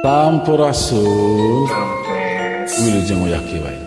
Sampurasun wilujeng oyaki wae.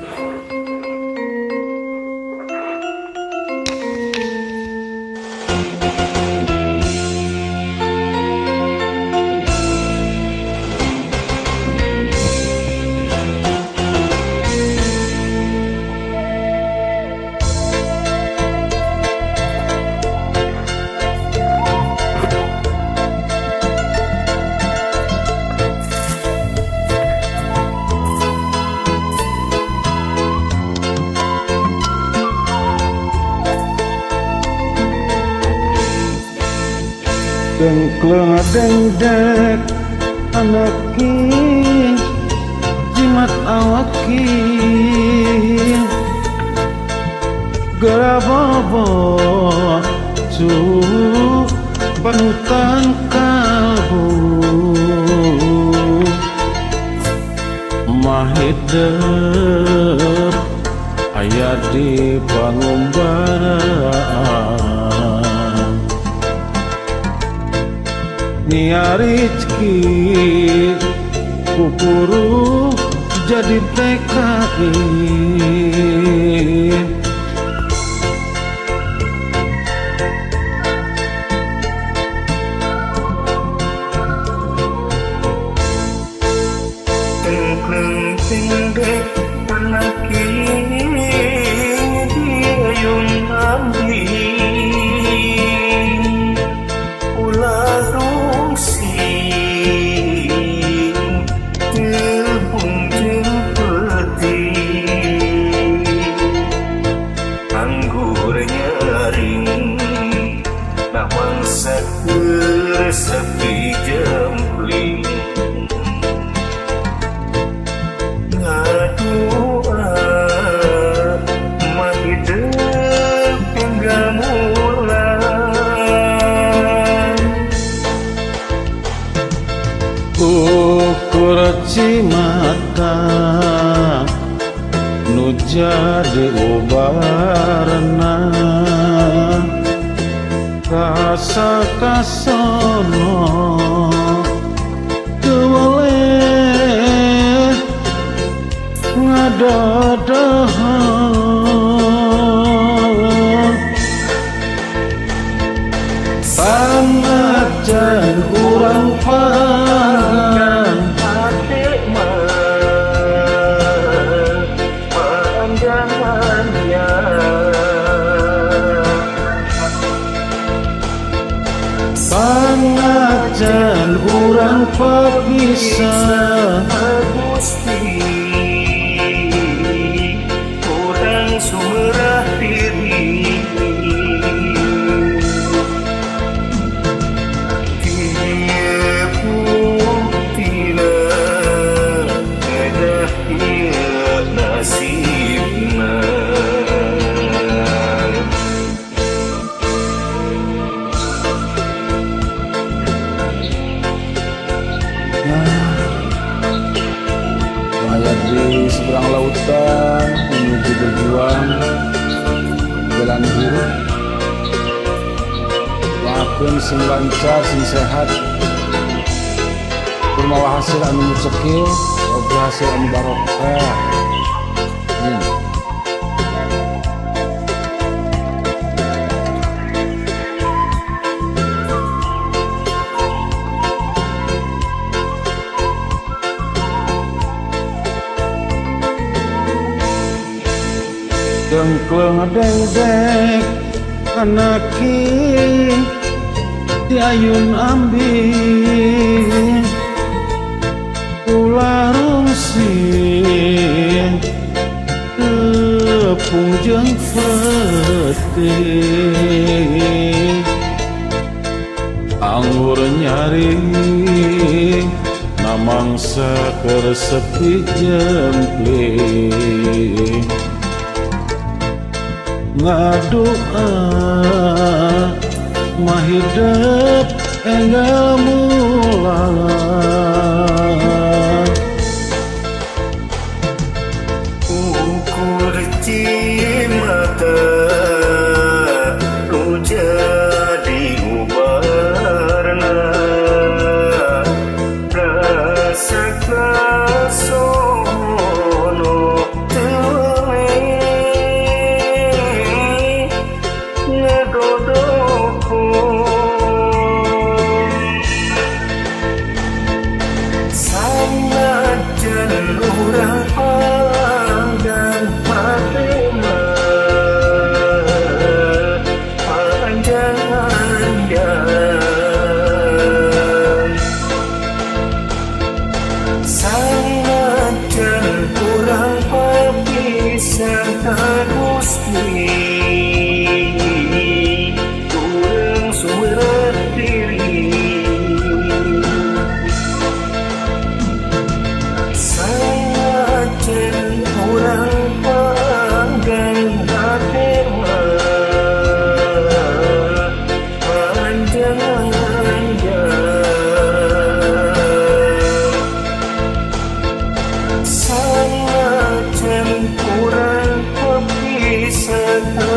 Dengkleng dengdek anaki jimat awaki garabobo cu panutan kalbu mahidep aya di pangumbaraan nia rezeki kupuru jadi TKI Tengkleng tengdek anaki diayun ambi sepi jempling ngadua mahidep hingga mulan ukur cimata nu jadi ubarna rasa kasono kewaleh ngadadahan pamajan urang pangan adik pandangannya pangajan urang papisah Gusti urang sumerah diri Dia buktina edah dia nasibna Di seberang lautan menuju berjuang jalan biru doakeun sing lancar sing sehat kumaha hasil anu mucekil oge hasil anu barokah. Dengkleng dengdek anaki diayun ambi ulah rungsing tepung jeung peuting anggur nyari namangsa keur sepi jempling ngadua mahidep engga mulan ukur cimata nu jadi ubarna rasa Terima